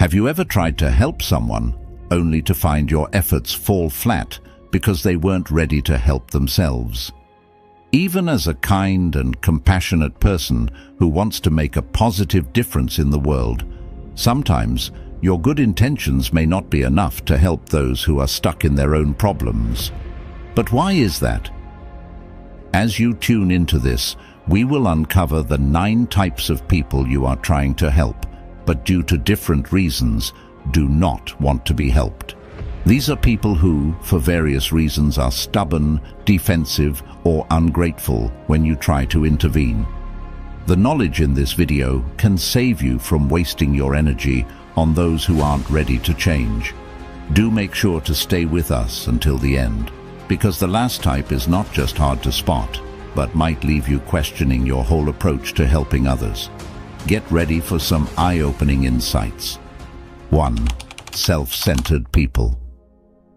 Have you ever tried to help someone only to find your efforts fall flat because they weren't ready to help themselves? Even as a kind and compassionate person who wants to make a positive difference in the world, sometimes your good intentions may not be enough to help those who are stuck in their own problems. But why is that? As you tune into this, we will uncover the 9 types of people you are trying to help, but due to different reasons, do not want to be helped. These are people who, for various reasons, are stubborn, defensive, or ungrateful when you try to intervene. The knowledge in this video can save you from wasting your energy on those who aren't ready to change. Do make sure to stay with us until the end, because the last type is not just hard to spot, but might leave you questioning your whole approach to helping others. Get ready for some eye-opening insights. 1. Self-centered people.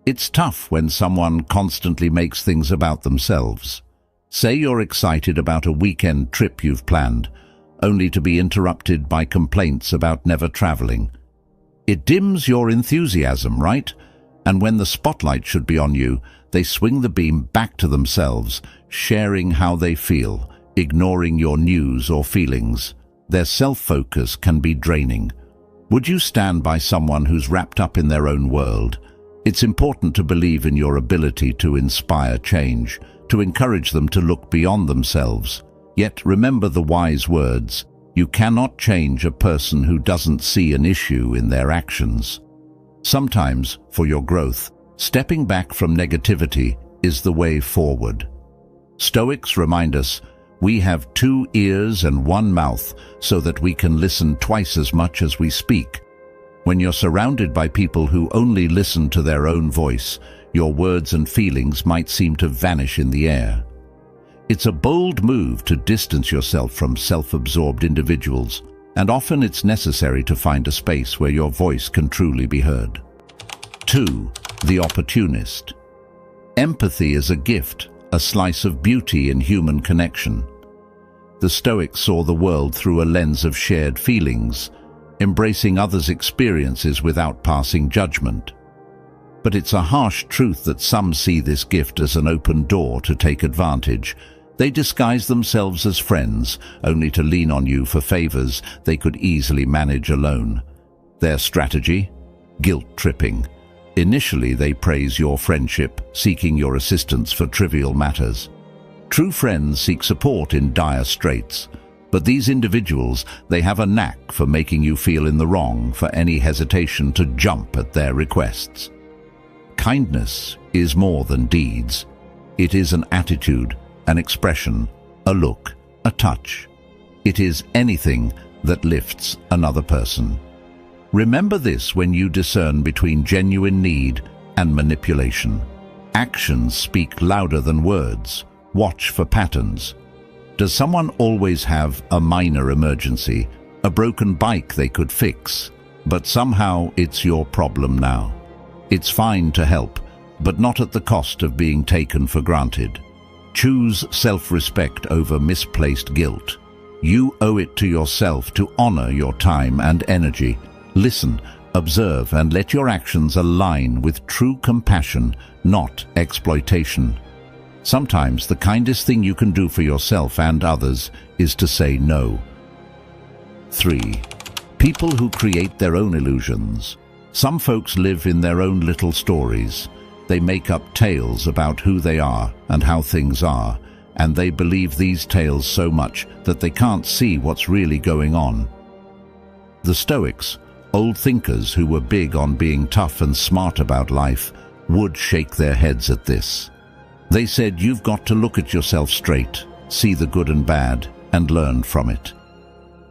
It's tough when someone constantly makes things about themselves. Say you're excited about a weekend trip you've planned, only to be interrupted by complaints about never traveling. It dims your enthusiasm, right? And when the spotlight should be on you, they swing the beam back to themselves, sharing how they feel, ignoring your news or feelings. Their self-focus can be draining. Would you stand by someone who's wrapped up in their own world? It's important to believe in your ability to inspire change, to encourage them to look beyond themselves. Yet remember the wise words: you cannot change a person who doesn't see an issue in their actions. Sometimes, for your growth, stepping back from negativity is the way forward. Stoics remind us we have 2 ears and 1 mouth so that we can listen twice as much as we speak. When you're surrounded by people who only listen to their own voice, your words and feelings might seem to vanish in the air. It's a bold move to distance yourself from self-absorbed individuals, and often it's necessary to find a space where your voice can truly be heard. 2. The opportunist. Empathy is a gift, a slice of beauty in human connection. The Stoics saw the world through a lens of shared feelings, embracing others' experiences without passing judgment. But it's a harsh truth that some see this gift as an open door to take advantage. They disguise themselves as friends, only to lean on you for favors they could easily manage alone. Their strategy? Guilt-tripping. Initially, they praise your friendship, seeking your assistance for trivial matters. True friends seek support in dire straits, but these individuals, they have a knack for making you feel in the wrong for any hesitation to jump at their requests. Kindness is more than deeds. It is an attitude, an expression, a look, a touch. It is anything that lifts another person. Remember this when you discern between genuine need and manipulation. Actions speak louder than words. Watch for patterns. Does someone always have a minor emergency, a broken bike they could fix, but somehow it's your problem now? It's fine to help, but not at the cost of being taken for granted. Choose self-respect over misplaced guilt. You owe it to yourself to honor your time and energy. Listen, observe, and let your actions align with true compassion, not exploitation. Sometimes the kindest thing you can do for yourself and others is to say no. 3. People who create their own illusions. Some folks live in their own little stories. They make up tales about who they are and how things are, and they believe these tales so much that they can't see what's really going on. The Stoics, old thinkers who were big on being tough and smart about life, would shake their heads at this. They said you've got to look at yourself straight, see the good and bad, and learn from it.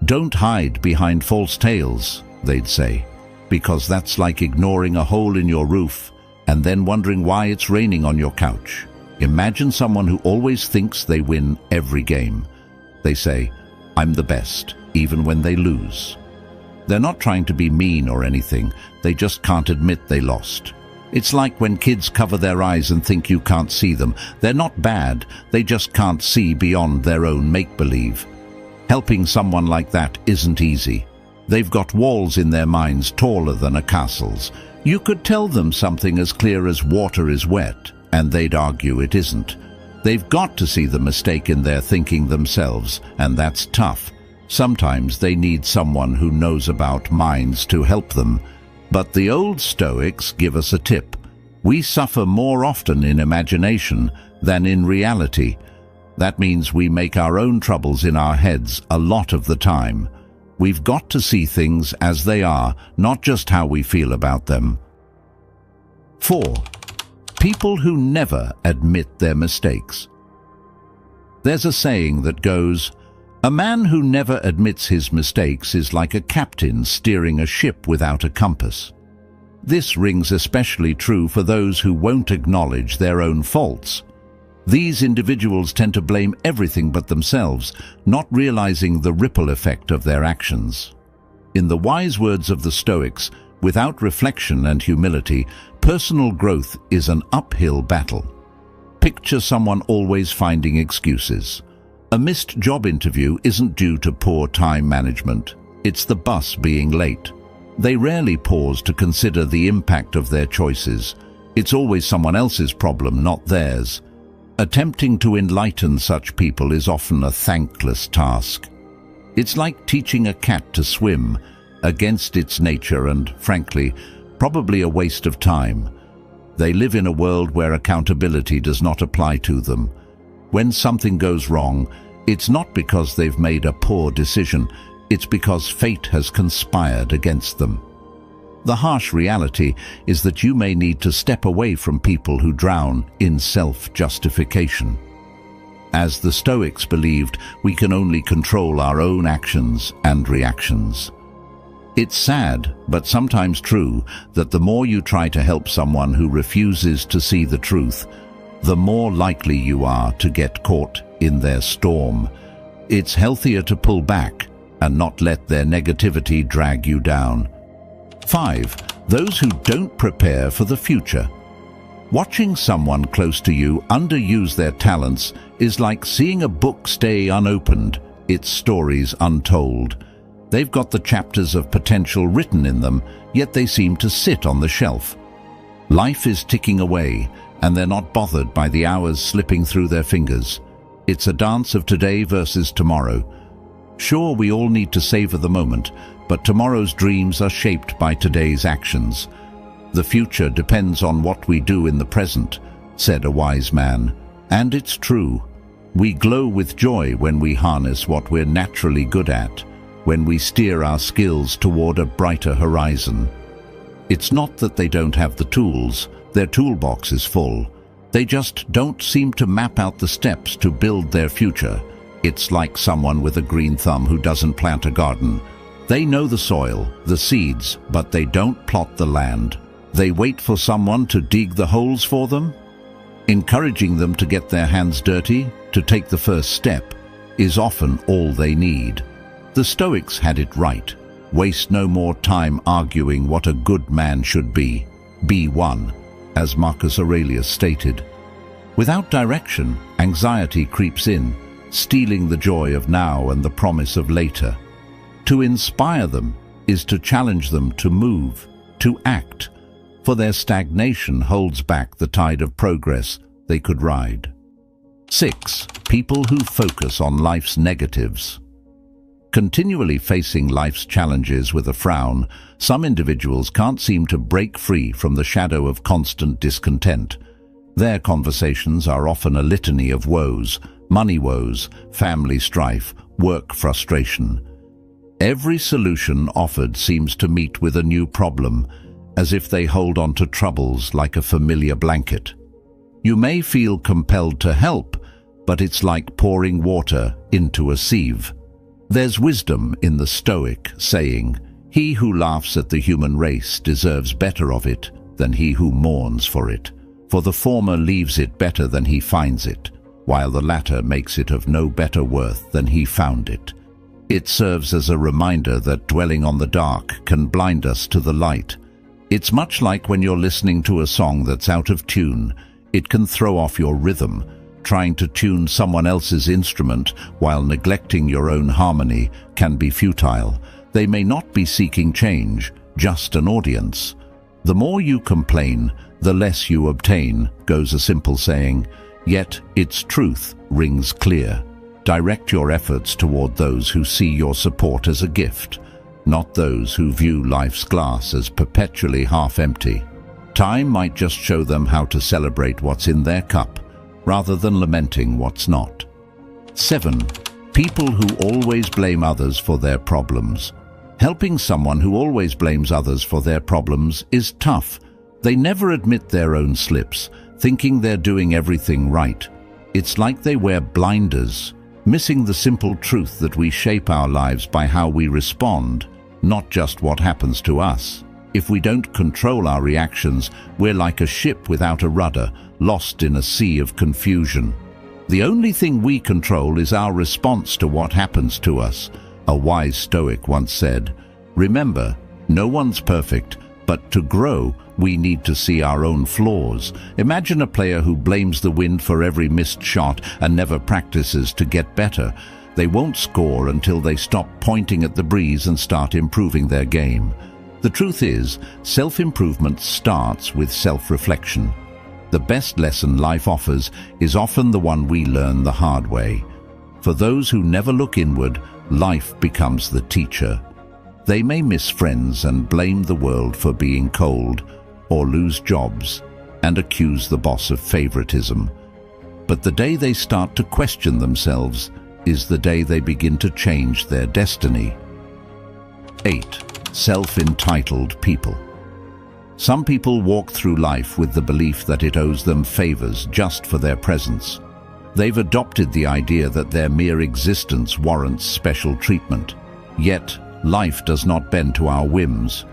Don't hide behind false tales, they'd say, because that's like ignoring a hole in your roof and then wondering why it's raining on your couch. Imagine someone who always thinks they win every game. They say, I'm the best, even when they lose. They're not trying to be mean or anything, they just can't admit they lost. It's like when kids cover their eyes and think you can't see them. They're not bad, they just can't see beyond their own make-believe. Helping someone like that isn't easy. They've got walls in their minds taller than a castle's. You could tell them something as clear as water is wet, and they'd argue it isn't. They've got to see the mistake in their thinking themselves, and that's tough. Sometimes they need someone who knows about minds to help them. But the old Stoics give us a tip. We suffer more often in imagination than in reality. That means we make our own troubles in our heads a lot of the time. We've got to see things as they are, not just how we feel about them. 4. People who never admit their mistakes. There's a saying that goes, "A man who never admits his mistakes is like a captain steering a ship without a compass." This rings especially true for those who won't acknowledge their own faults. These individuals tend to blame everything but themselves, not realizing the ripple effect of their actions. In the wise words of the Stoics, without reflection and humility, personal growth is an uphill battle. Picture someone always finding excuses. A missed job interview isn't due to poor time management. It's the bus being late. They rarely pause to consider the impact of their choices. It's always someone else's problem, not theirs. Attempting to enlighten such people is often a thankless task. It's like teaching a cat to swim, against its nature and, frankly, probably a waste of time. They live in a world where accountability does not apply to them. When something goes wrong, it's not because they've made a poor decision, it's because fate has conspired against them. The harsh reality is that you may need to step away from people who drown in self-justification. As the Stoics believed, we can only control our own actions and reactions. It's sad, but sometimes true, that the more you try to help someone who refuses to see the truth, the more likely you are to get caught in their storm. It's healthier to pull back and not let their negativity drag you down. 5. Those who don't prepare for the future. Watching someone close to you underuse their talents is like seeing a book stay unopened, its stories untold. They've got the chapters of potential written in them, yet they seem to sit on the shelf. Life is ticking away, and they're not bothered by the hours slipping through their fingers. It's a dance of today versus tomorrow. Sure, we all need to savor the moment, but tomorrow's dreams are shaped by today's actions. The future depends on what we do in the present, said a wise man. And it's true. We glow with joy when we harness what we're naturally good at, when we steer our skills toward a brighter horizon. It's not that they don't have the tools, their toolbox is full. They just don't seem to map out the steps to build their future. It's like someone with a green thumb who doesn't plant a garden. They know the soil, the seeds, but they don't plot the land. They wait for someone to dig the holes for them. Encouraging them to get their hands dirty, to take the first step, is often all they need. The Stoics had it right. Waste no more time arguing what a good man should be. Be one, as Marcus Aurelius stated. Without direction, anxiety creeps in, stealing the joy of now and the promise of later. To inspire them is to challenge them to move, to act, for their stagnation holds back the tide of progress they could ride. 6. People who focus on life's negatives. Continually facing life's challenges with a frown, some individuals can't seem to break free from the shadow of constant discontent. Their conversations are often a litany of woes, money woes, family strife, work frustration. Every solution offered seems to meet with a new problem, as if they hold on to troubles like a familiar blanket. You may feel compelled to help, but it's like pouring water into a sieve. There's wisdom in the Stoic saying, "He who laughs at the human race deserves better of it than he who mourns for it, for the former leaves it better than he finds it, while the latter makes it of no better worth than he found it." It serves as a reminder that dwelling on the dark can blind us to the light. It's much like when you're listening to a song that's out of tune. It can throw off your rhythm. Trying to tune someone else's instrument while neglecting your own harmony can be futile. They may not be seeking change, just an audience. The more you complain, the less you obtain, goes a simple saying, yet its truth rings clear. Direct your efforts toward those who see your support as a gift, not those who view life's glass as perpetually half empty. Time might just show them how to celebrate what's in their cup, rather than lamenting what's not. 7. People who always blame others for their problems. Helping someone who always blames others for their problems is tough. They never admit their own slips, thinking they're doing everything right. It's like they wear blinders, missing the simple truth that we shape our lives by how we respond, not just what happens to us. If we don't control our reactions, we're like a ship without a rudder, lost in a sea of confusion. The only thing we control is our response to what happens to us. A wise Stoic once said, "Remember, no one's perfect, but to grow, we need to see our own flaws." Imagine a player who blames the wind for every missed shot and never practices to get better. They won't score until they stop pointing at the breeze and start improving their game. The truth is, self-improvement starts with self-reflection. The best lesson life offers is often the one we learn the hard way. For those who never look inward, life becomes the teacher. They may miss friends and blame the world for being cold, or lose jobs and accuse the boss of favoritism. But the day they start to question themselves is the day they begin to change their destiny. 8. Self-entitled people. Some people walk through life with the belief that it owes them favors just for their presence. They've adopted the idea that their mere existence warrants special treatment. Yet, life does not bend to our whims.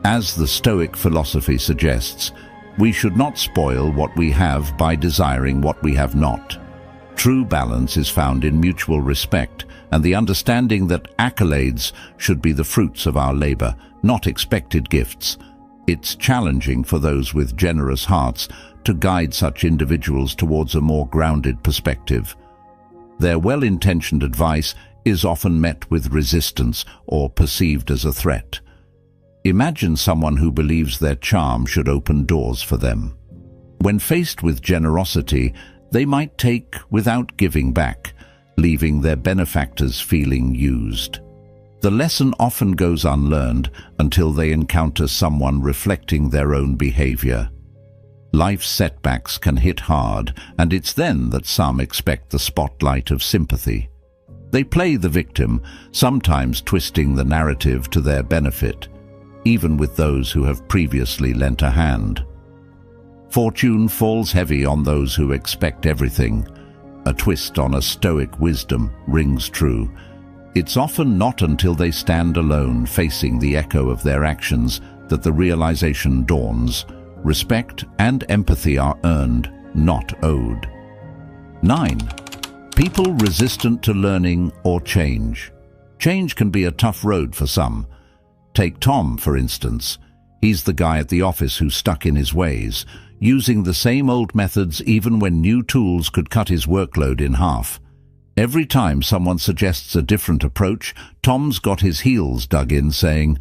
As the Stoic philosophy suggests, we should not spoil what we have by desiring what we have not. True balance is found in mutual respect and the understanding that accolades should be the fruits of our labor, not expected gifts. It's challenging for those with generous hearts to guide such individuals towards a more grounded perspective. Their well-intentioned advice is often met with resistance or perceived as a threat. Imagine someone who believes their charm should open doors for them. When faced with generosity, they might take without giving back, leaving their benefactors feeling used. The lesson often goes unlearned until they encounter someone reflecting their own behavior. Life's setbacks can hit hard, and it's then that some expect the spotlight of sympathy. They play the victim, sometimes twisting the narrative to their benefit, even with those who have previously lent a hand. Fortune falls heavy on those who expect everything. A twist on a Stoic wisdom rings true. It's often not until they stand alone facing the echo of their actions that the realization dawns. Respect and empathy are earned, not owed. 9. People resistant to learning or change. Change can be a tough road for some. Take Tom, for instance. He's the guy at the office who's stuck in his ways, using the same old methods even when new tools could cut his workload in half. Every time someone suggests a different approach, Tom's got his heels dug in, saying,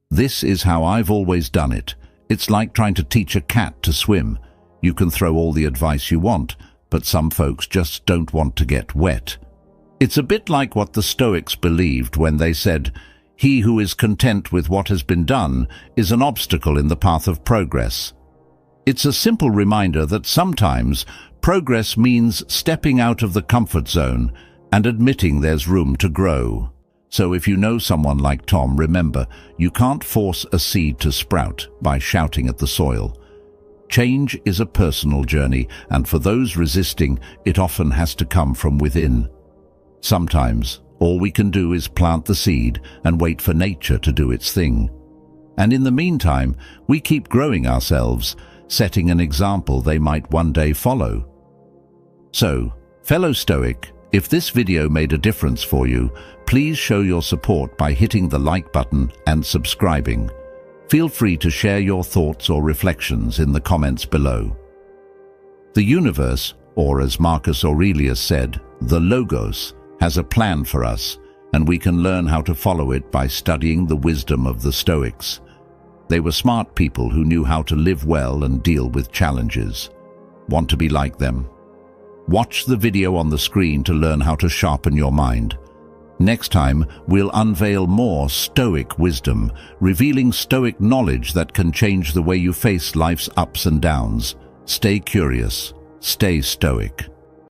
"This is how I've always done it. It's like trying to teach a cat to swim. You can throw all the advice you want, but some folks just don't want to get wet." It's a bit like what the Stoics believed when they said, "He who is content with what has been done is an obstacle in the path of progress." It's a simple reminder that sometimes progress means stepping out of the comfort zone and admitting there's room to grow. So if you know someone like Tom, remember, you can't force a seed to sprout by shouting at the soil. Change is a personal journey, and for those resisting, it often has to come from within. Sometimes, all we can do is plant the seed and wait for nature to do its thing. And in the meantime, we keep growing ourselves, setting an example they might one day follow. So, fellow Stoic, if this video made a difference for you, please show your support by hitting the like button and subscribing. Feel free to share your thoughts or reflections in the comments below. The universe, or as Marcus Aurelius said, the Logos, has a plan for us. and we can learn how to follow it by studying the wisdom of the Stoics. They were smart people who knew how to live well and deal with challenges. Want to be like them? Watch the video on the screen to learn how to sharpen your mind. Next time, we'll unveil more Stoic wisdom, revealing Stoic knowledge that can change the way you face life's ups and downs. Stay curious, stay Stoic.